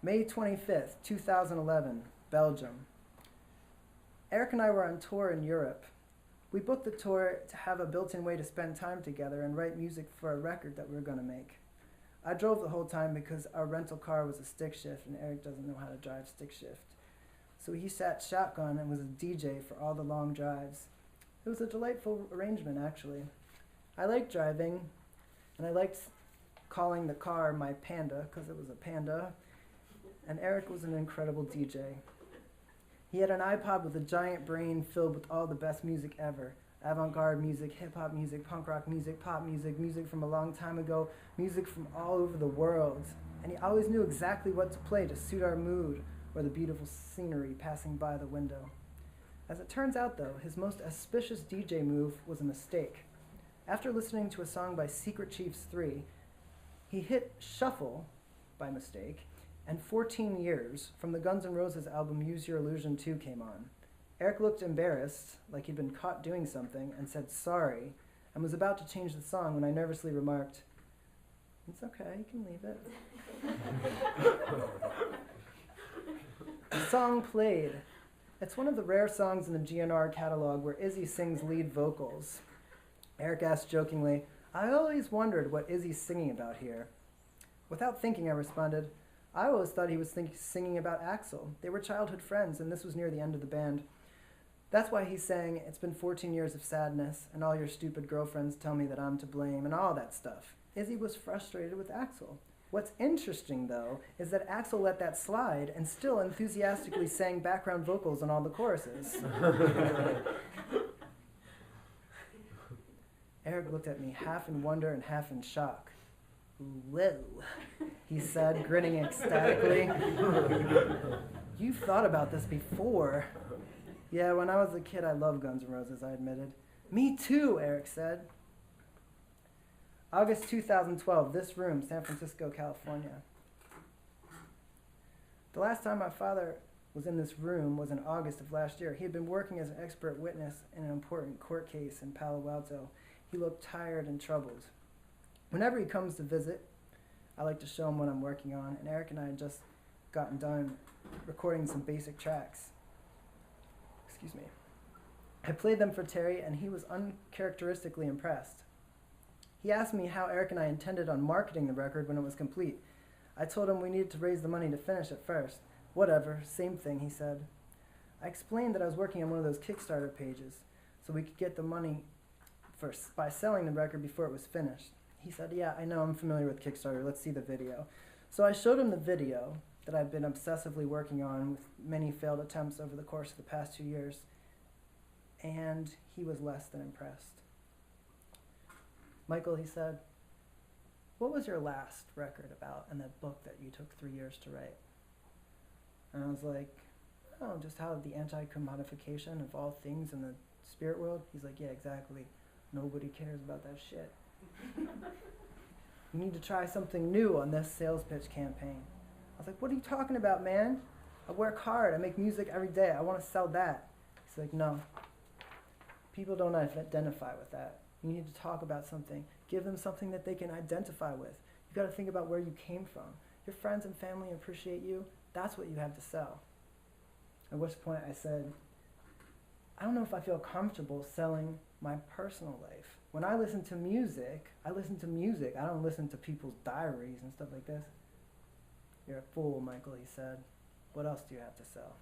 May 25th, 2011, Belgium. Eric and I were on tour in Europe. We booked the tour to have a built-in way to spend time together and write music for a record that we were going to make. I drove the whole time because our rental car was a stick shift and Eric doesn't know how to drive stick shift. So he sat shotgun and was a DJ for all the long drives. It was a delightful arrangement, actually. I liked driving, and I liked calling the car my Panda, because it was a Panda, and Eric was an incredible DJ. He had an iPod with a giant brain filled with all the best music ever. Avant-garde music, hip-hop music, punk rock music, pop music, music from a long time ago, music from all over the world. And he always knew exactly what to play to suit our mood or the beautiful scenery passing by the window. As it turns out, though, his most auspicious DJ move was a mistake. After listening to a song by Secret Chiefs 3, he hit shuffle by mistake, and 14 Years from the Guns N' Roses album Use Your Illusion 2 came on. Eric looked embarrassed, like he'd been caught doing something, and said sorry, and was about to change the song when I nervously remarked, "It's okay, you can leave it." The song played. It's one of the rare songs in the GNR catalog where Izzy sings lead vocals. Eric asked jokingly, "I always wondered what Izzy's singing about here." Without thinking, I responded, "I always thought he was singing about Axl. They were childhood friends, and this was near the end of the band. That's why he sang, 'It's been 14 years of sadness, and all your stupid girlfriends tell me that I'm to blame,' and all that stuff." Izzy was frustrated with Axl. What's interesting, though, is that Axl let that slide and still enthusiastically sang background vocals on all the choruses. Eric looked at me half in wonder and half in shock. "Whoa," he said, grinning ecstatically. "You've thought about this before." "Yeah, when I was a kid, I loved Guns N' Roses," I admitted. "Me too," Eric said. August 2012, this room, San Francisco, California. The last time my father was in this room was in August of last year. He had been working as an expert witness in an important court case in Palo Alto. He looked tired and troubled. Whenever he comes to visit, I like to show him what I'm working on, and Eric and I had just gotten done recording some basic tracks. Excuse me. I played them for Terry, and he was uncharacteristically impressed. He asked me how Eric and I intended on marketing the record when it was complete. I told him we needed to raise the money to finish it first. "Whatever, same thing," he said. I explained that I was working on one of those Kickstarter pages, so we could get the money by selling the record before it was finished. He said, "Yeah, I know, I'm familiar with Kickstarter, let's see the video." So I showed him the video that I've been obsessively working on with many failed attempts over the course of the past 2 years, and he was less than impressed. "Michael," he said, "what was your last record about in that book that you took 3 years to write?" And I was like, "Oh, just how the anti-commodification of all things in the spirit world." He's like, "Yeah, exactly. Nobody cares about that shit. You need to try something new on this sales pitch campaign." I was like, "What are you talking about, man? I work hard. I make music every day. I want to sell that." He's like, "No. People don't identify with that. You need to talk about something. Give them something that they can identify with. You got to think about where you came from. Your friends and family appreciate you. That's what you have to sell." At which point I said, "I don't know if I feel comfortable selling my personal life. When I listen to music, I listen to music. I don't listen to people's diaries and stuff like this." "You're a fool, Michael," he said. "What else do you have to sell?"